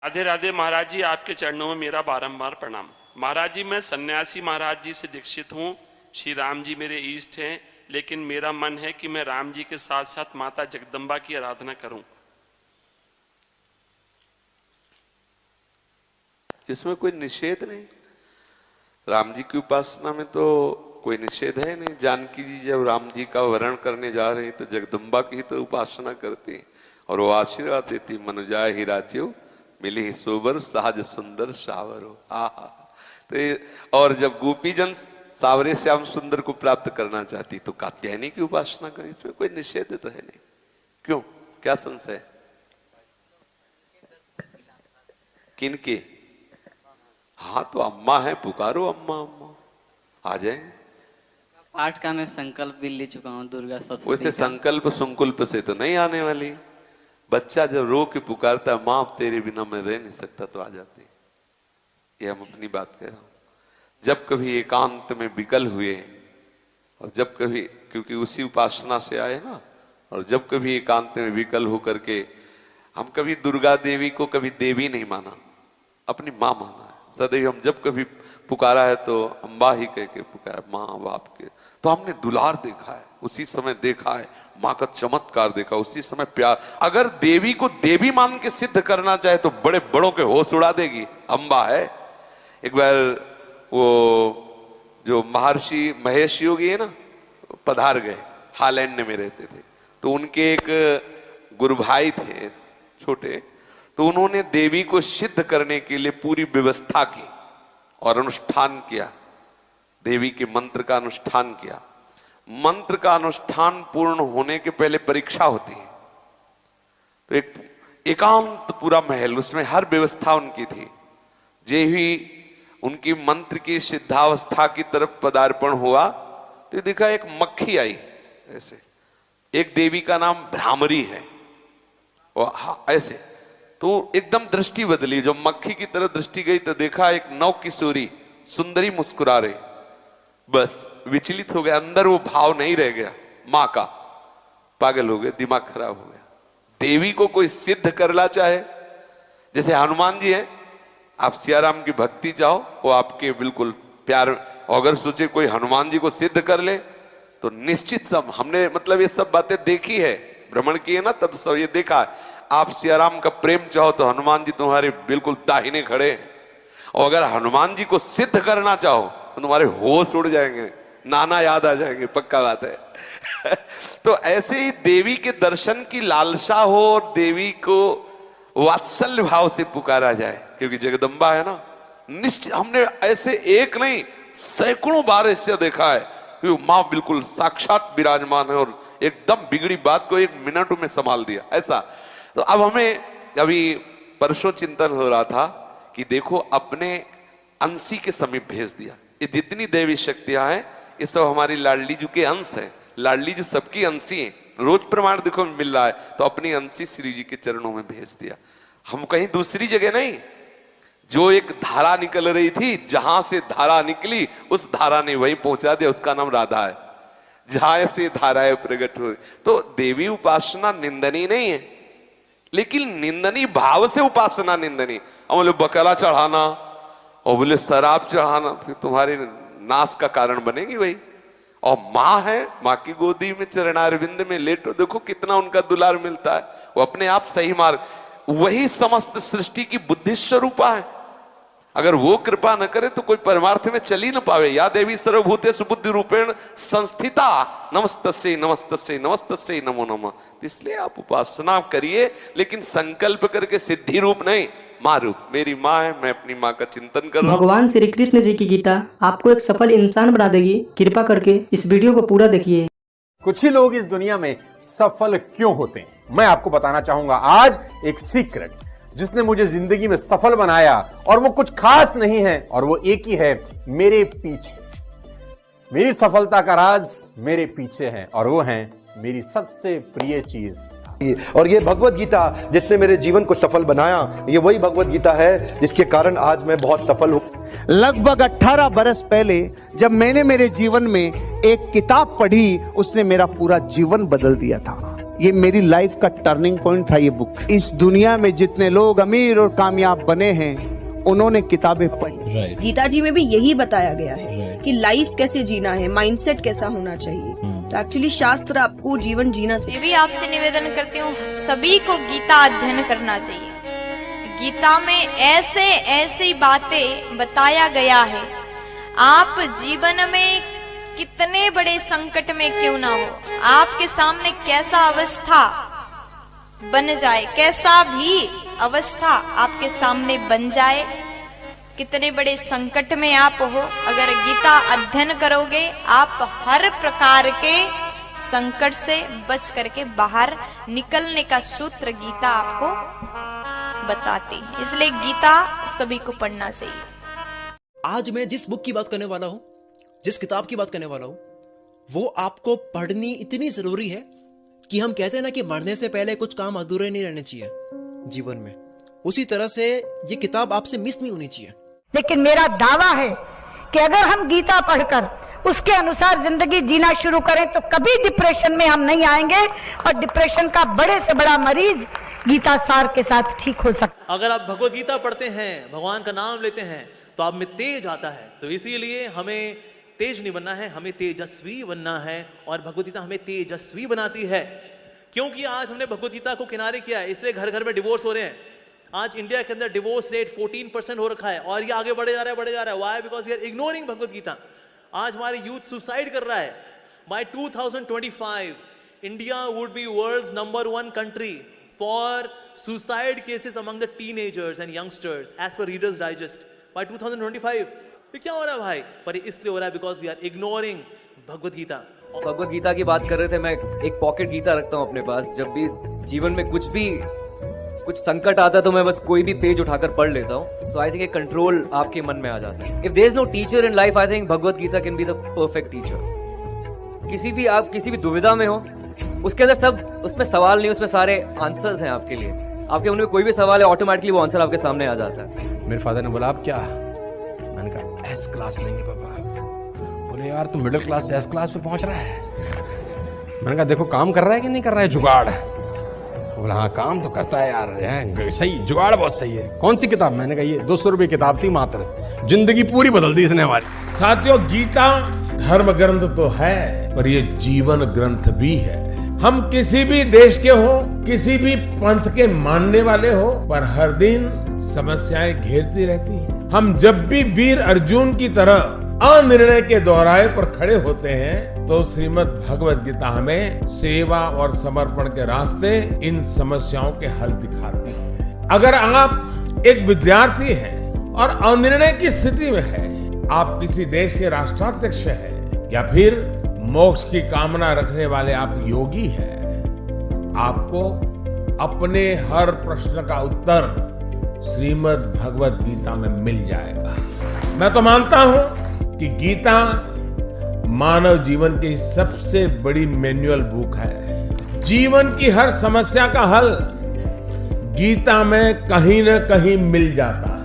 राधे राधे महाराज जी, आपके चरणों में मेरा बारंबार प्रणाम। महाराज जी, मैं सन्यासी महाराज जी से दीक्षित हूँ। श्री राम जी मेरे इष्ट हैं, लेकिन मेरा मन है कि मैं राम जी के साथ साथ माता जगदम्बा की आराधना करूं। इसमें कोई निषेध नहीं। राम जी की उपासना में तो कोई निषेध है नहीं। जानकी जी जब राम जी का वरण करने जा रहे तो जगदम्बा की तो उपासना करती और वो आशीर्वाद देती, मनुजाय ही राच्यो मिली ही सोबर सहज सुंदर सावरो। आहा। तो और जब गोपीजन सावरे श्याम सुंदर को प्राप्त करना चाहती तो कात्यायनी की उपासना करें। इसमें कोई निषेध तो है नहीं। क्यों, क्या संशय? किनके? हाँ तो अम्मा है, पुकारो अम्मा अम्मा, आ जाएंगे। पाठ का मैं संकल्प भी ले चुका हूँ दुर्गा सप्तमी। वैसे संकल्प संकुल्प से तो नहीं आने वाली। बच्चा जब रो के पुकारता है, माँ तेरे बिना मैं रह नहीं सकता, तो आ जाती है। ये हम अपनी बात कह रहा हूं। जब कभी एकांत में विकल हुए और जब कभी, क्योंकि उसी उपासना से आए ना, और जब कभी एकांत में विकल होकर के हम कभी दुर्गा देवी को कभी देवी नहीं माना, अपनी माँ माना है सदैव। हम जब कभी पुकारा है तो अम्बा ही कह के पुकारा, माँ बाप के। तो हमने दुलार देखा है, उसी समय देखा है माँ का चमत्कार देखा, उसी समय प्यार। अगर देवी को देवी मान के सिद्ध करना चाहे तो बड़े बड़ों के होश उड़ा देगी, अम्बा है। एक बार वो जो महर्षि महेश योगी है ना, पधार गए, हालैंड में रहते थे। तो उनके एक गुरु भाई थे छोटे, तो उन्होंने देवी को सिद्ध करने के लिए पूरी व्यवस्था की और अनुष्ठान किया। देवी के मंत्र का अनुष्ठान किया। मंत्र का अनुष्ठान पूर्ण होने के पहले परीक्षा होती है। तो एक एकांत पूरा महल, उसमें हर व्यवस्था उनकी थी। जे ही उनकी मंत्र की सिद्धावस्था की तरफ पदार्पण हुआ तो देखा एक मक्खी आई ऐसे। एक देवी का नाम भ्रामरी है, और ऐसे तो एकदम दृष्टि बदली। जब मक्खी की तरफ दृष्टि गई तो देखा एक नव किशोरी सुंदरी मुस्कुरा रही। बस विचलित हो गया, अंदर वो भाव नहीं रह गया मां का। पागल हो गए, दिमाग खराब हो गया। देवी को कोई सिद्ध करना चाहे, जैसे हनुमान जी हैं, आप सियाराम की भक्ति चाहो, वो आपके बिल्कुल प्यार। अगर सोचे कोई हनुमान जी को सिद्ध कर ले तो निश्चित सब, हमने मतलब ये सब बातें देखी है, भ्रमण की है ना, तब सब ये देखा है। आप सियाराम का प्रेम चाहो तो हनुमान जी तुम्हारे बिल्कुल दाहिने खड़े हैं। और अगर हनुमान जी को सिद्ध करना चाहो तो तुम्हारे होश उड़ जाएंगे, नाना याद आ जाएंगे, पक्का बात है। तो ऐसे ही देवी के दर्शन की लालसा हो और देवी को वात्सल्य भाव से पुकारा जाए, क्योंकि जगदम्बा है ना। निश्चित हमने ऐसे एक नहीं सैकड़ों बार ऐसे देखा है कि माँ बिल्कुल साक्षात विराजमान है और एकदम बिगड़ी बात को एक मिनट में संभाल दिया, ऐसा। तो अब हमें अभी परसों चिंतन हो रहा था कि देखो अपने अंशी के समीप भेज दिया। ये जितनी देवी शक्तियां हैं ये सब हमारी लाडली जी के अंश हैं। लाडली जी सबकी अंशी हैं, रोज प्रमाण देखो मिल रहा है। तो अपनी अंशी श्री जी के चरणों में भेज दिया। हम कहीं दूसरी जगह नहीं, जो एक धारा निकल रही थी, जहां से धारा निकली उस धारा ने वहीं पहुंचा दिया। उसका नाम राधा है। जहां से धाराएं प्रकट हो रही। तो देवी उपासना निंदनीय नहीं है, लेकिन निंदनीय भाव से उपासना निंदनीय। और बोले बकला चढ़ाना और बोले शराब चढ़ाना, फिर तुम्हारे नाश का कारण बनेगी भाई। और माँ है, माँ की गोदी में चरणारविंद में लेटो, देखो कितना उनका दुलार मिलता है। वो अपने आप सही मार्ग, वही समस्त सृष्टि की बुद्धि स्वरूपा है। अगर वो कृपा न करे तो कोई परमार्थ में चल ही न पावे। या देवी सर्वभूतेषु बुद्धि रूपेण संस्थिता नमस्तस्यै नमस्तस्यै नमस्तस्यै नमो नमः। इसलिए आप उपासना करिए, लेकिन संकल्प करके सिद्धि रूप नहीं, माँ रूप। मेरी माँ है, मैं अपनी माँ का चिंतन कर रहा हूँ। भगवान श्री कृष्ण जी की गीता आपको एक सफल इंसान बना देगी। कृपा करके इस वीडियो को पूरा देखिए। कुछ ही लोग इस दुनिया में सफल क्यों होते हैं, मैं आपको बताना चाहूंगा आज एक सीक्रेट, जिसने मुझे जिंदगी में सफल बनाया। और वो कुछ खास नहीं है, और वो एक ही है, मेरे पीछे। मेरी सफलता का राज मेरे पीछे है, और वो है मेरी सबसे प्रिय चीज। और ये भगवत गीता जिसने मेरे जीवन को सफल बनाया, ये वही भगवत गीता है जिसके कारण आज मैं बहुत सफल हूँ। लगभग 18 बरस पहले जब मैंने मेरे जीवन में एक किताब पढ़ी, उसने मेरा पूरा जीवन बदल दिया था। ये मेरी लाइफ का टर्निंग पॉइंट था ये बुक। इस दुनिया में जितने लोग अमीर और कामयाब बने हैं उन्होंने किताबें पढ़ी। गीता जी में भी यही बताया गया है कि लाइफ कैसे जीना है, माइंडसेट कैसा होना चाहिए। तो एक्चुअली शास्त्र आपको जीवन जीना से। मैं भी आपसे निवेदन करती हूँ, सभी को गीता अध्ययन करना चाहिए। गीता में ऐसे ऐसी बातें बताया गया है, आप जीवन में कितने बड़े संकट में क्यों ना हो, आपके सामने कैसा अवस्था बन जाए, कैसा भी अवस्था आपके सामने बन जाए, कितने बड़े संकट में आप हो, अगर गीता अध्ययन करोगे आप हर प्रकार के संकट से बच करके बाहर निकलने का सूत्र गीता आपको बताती है। इसलिए गीता सभी को पढ़ना चाहिए। आज मैं जिस बुक की बात करने वाला हूं, जिस किताब की बात करने वाला हूं, वो आपको पढ़नी इतनी जरूरी है कि हम कहते हैं ना कि मरने से पहले कुछ काम अधूरे नहीं रहने चाहिए जीवन में, उसी तरह से ये किताब आपसे मिस नहीं होनी चाहिए। लेकिन मेरा दावा है कि अगर हम गीता पढ़कर उसके अनुसार जिंदगी जीना शुरू करें तो कभी डिप्रेशन में हम नहीं आएंगे और डिप्रेशन का बड़े से बड़ा मरीज गीता सार के साथ ठीक हो सकता। अगर आप भगवत गीता पढ़ते हैं, भगवान का नाम लेते हैं, तो आप में तेज आता है। तो इसीलिए हमें तेज नहीं बनना है, हमें तेजस्वी बनना है, और भगवत गीता हमें तेजस्वी बनाती है। क्योंकि आज हमने भगवत गीता को किनारे किया है, इसलिए घर घर में डिवोर्स हो रहे हैं। आज इंडिया के अंदर डिवोर्स रेट 14% हो रखा है, और ये आगे बढ़े जा रहा है। Why? Because we are ignoring Bhagavad Gita. आज हमारे यूथ सुसाइड कर रहा है। By 2025 India would be world's number 1 country for suicide cases among the teenagers and youngsters as per Reader's Digest by 2025। ये क्या हो रहा है भाई? पर इसलिए हो रहा है because we are ignoring Bhagavad Gita. Bhagavad Gita की बात कर रहे थे, मैं एक पॉकेट गीता रखता हूँ अपने पास। जब भी जीवन में कुछ संकट आता है तो मैं बस कोई भी पेज उठाकर पढ़ लेता हूँ, तो आई थिंक एक कंट्रोल आपके मन में आ जाता है। If there is no teacher in life, I think Bhagavad Gita can be the perfect teacher. आप किसी भी दुविधा में हो, उसके अंदर उसमें सवाल नहीं, उसमें सारे आंसर्स हैं आपके लिए। आपके मन में कोई भी सवाल है, ऑटोमेटिकली वो आंसर आपके सामने आ जाता है। मेरे फादर ने बोला, आप क्या? मैंने कहा एस क्लास लेंगे पापा। बोले यार तू मिडिल क्लास से एस क्लास पे पहुंच रहा है। मैंने कहा देखो काम कर रहा है कि नहीं कर रहा है जुगाड़। बोला हाँ काम तो करता है यार, सही जुगाड़ बहुत सही है। कौन सी किताब? मैंने कहा ये 200 रुपये किताब थी मात्र, जिंदगी पूरी बदल दी इसने हमारी। साथियों, गीता धर्म ग्रंथ तो है पर ये जीवन ग्रंथ भी है। हम किसी भी देश के हो, किसी भी पंथ के मानने वाले हो, पर हर दिन समस्याएं घेरती रहती हैं। हम जब भी वीर अर्जुन की तरह अनिर्णय के दोहराए पर खड़े होते हैं, तो श्रीमद् भगवत गीता हमें सेवा और समर्पण के रास्ते इन समस्याओं के हल दिखाती है। अगर आप एक विद्यार्थी हैं और अनिर्णय की स्थिति में है, आप किसी देश के राष्ट्राध्यक्ष हैं, या फिर मोक्ष की कामना रखने वाले आप योगी हैं, आपको अपने हर प्रश्न का उत्तर श्रीमद् भगवत गीता में मिल जाएगा। मैं तो मानता हूं कि गीता मानव जीवन की सबसे बड़ी मैनुअल बुक है। जीवन की हर समस्या का हल गीता में कहीं न कहीं मिल जाता है।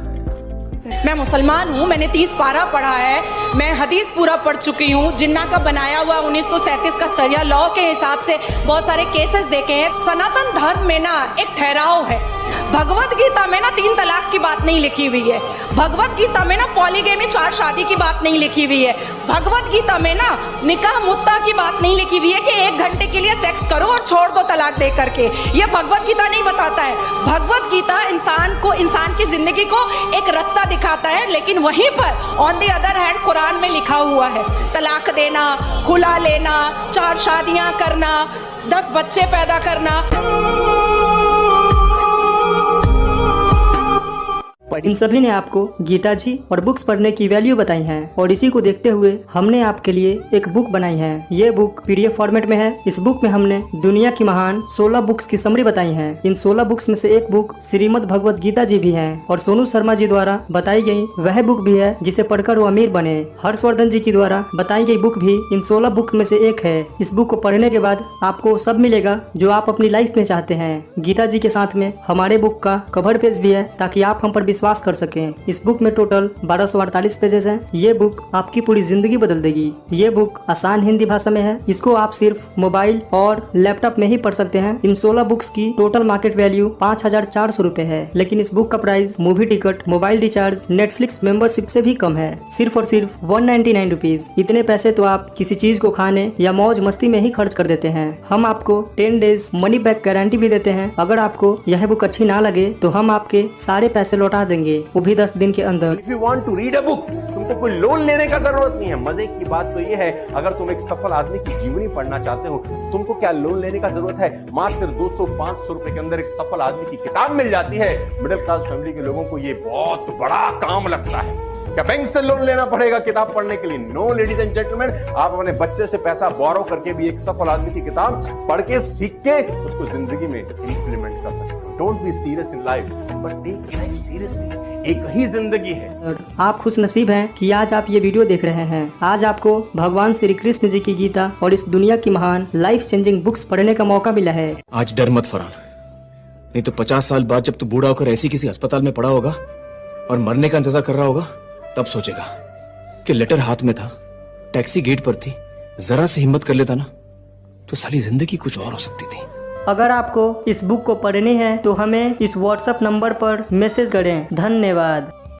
मैं मुसलमान हूँ, मैंने 30 पारा पढ़ा है, मैं हदीस पूरा पढ़ चुकी हूँ। जिन्ना का बनाया हुआ 1937 का शरिया लॉ के हिसाब से बहुत सारे केसेस देखे हैं। सनातन धर्म में ना एक ठहराव है। भगवत गीता में ना 3 तलाक की बात नहीं लिखी हुई है। भगवत गीता में ना पॉलीगेमी 4 शादी की बात नहीं लिखी हुई है। भगवत गीता में ना निकाह मुत्ता की बात नहीं लिखी हुई है कि 1 घंटे के लिए सेक्स करो और छोड़ दो तलाक दे करके। ये भगवत गीता नहीं बताता है। भगवत गीता इंसान की जिंदगी को एक रास्ता दिखाता है, लेकिन वहीं पर on the other hand Quran में लिखा हुआ है तलाक देना, खुला लेना, 4 शादियां करना, 10 बच्चे पैदा करना। इन सभी ने आपको गीता जी और बुक्स पढ़ने की वैल्यू बताई है, और इसी को देखते हुए हमने आपके लिए एक बुक बनाई है। ये बुक पीडीएफ फॉर्मेट में है। इस बुक में हमने दुनिया की महान 16 बुक्स की समरी बताई है। इन 16 बुक्स में से एक बुक श्रीमद् भगवत गीता जी भी है, और सोनू शर्मा जी द्वारा बताई गई वह बुक भी है जिसे पढ़कर वो अमीर बने। हर्षवर्धन जी की द्वारा बताई गई बुक भी इन 16 बुक में से एक है। इस बुक को पढ़ने के बाद आपको सब मिलेगा जो आप अपनी लाइफ में चाहते हैं। गीता जी के साथ में हमारे बुक का कवर पेज भी है, ताकि आप हम पर विश्वास पास कर सकें। इस बुक में टोटल 1248 पेजेस हैं। ये बुक आपकी पूरी जिंदगी बदल देगी। ये बुक आसान हिंदी भाषा में है। इसको आप सिर्फ मोबाइल और लैपटॉप में ही पढ़ सकते हैं। इन 16 बुक्स की टोटल मार्केट वैल्यू 5400 रुपए है, लेकिन इस बुक का price movie ticket, mobile recharge, Netflix membership से भी कम है, सिर्फ और सिर्फ 199 रुपीज। इतने पैसे तो आप किसी चीज को खाने या मौज मस्ती में ही खर्च कर देते हैं। हम आपको 10 डेज मनी बैक गारंटी भी देते हैं। अगर आपको यह बुक अच्छी ना लगे तो हम आपके सारे पैसे लौटा देंगे, वो भी 10 दिन के अंदर। If you want to read a book, तुमको कोई लोन लेने का जरूरत नहीं है। मजे की बात तो ये है, अगर तुम एक सफल आदमी की जीवनी पढ़ना चाहते हो तो तुमको क्या लोन लेने का जरूरत है। मात्र 200-500 रुपए के अंदर एक सफल आदमी की किताब मिल जाती है। मिडिल क्लास फैमिली के लोगों को ये बहुत बड़ा काम लगता है। क्या बैंक से लोन लेना पड़ेगा किताब पढ़ने के लिए? नो लेडीज एंड जेंटलमैन, आप अपने बच्चे से पैसा बोरो करके भी एक सफल आदमी की किताब पढ़ के सीख के उसको जिंदगी में इंप्लीमेंट कर सकते हो। Don't be serious in life, but take life seriously. एक ही जिंदगी है। आप खुश नसीब हैं कि आज आप ये वीडियो देख रहे हैं। आज आपको भगवान श्री कृष्ण जी की गीता और इस दुनिया की महान लाइफ चेंजिंग बुक्स पढ़ने का मौका मिला है। आज डर मत फरहान, नहीं तो 50 साल बाद जब तू बूढ़ा होकर ऐसी किसी अस्पताल में पड़ा होगा और मरने का इंतजार कर रहा होगा, तब सोचेगा कि लेटर हाथ में था, टैक्सी गेट पर थी, जरा से हिम्मत कर लेता ना तो साली जिंदगी कुछ और हो सकती थी। अगर आपको इस बुक को पढ़नी है तो हमें इस व्हाट्सएप नंबर पर मैसेज करें। धन्यवाद।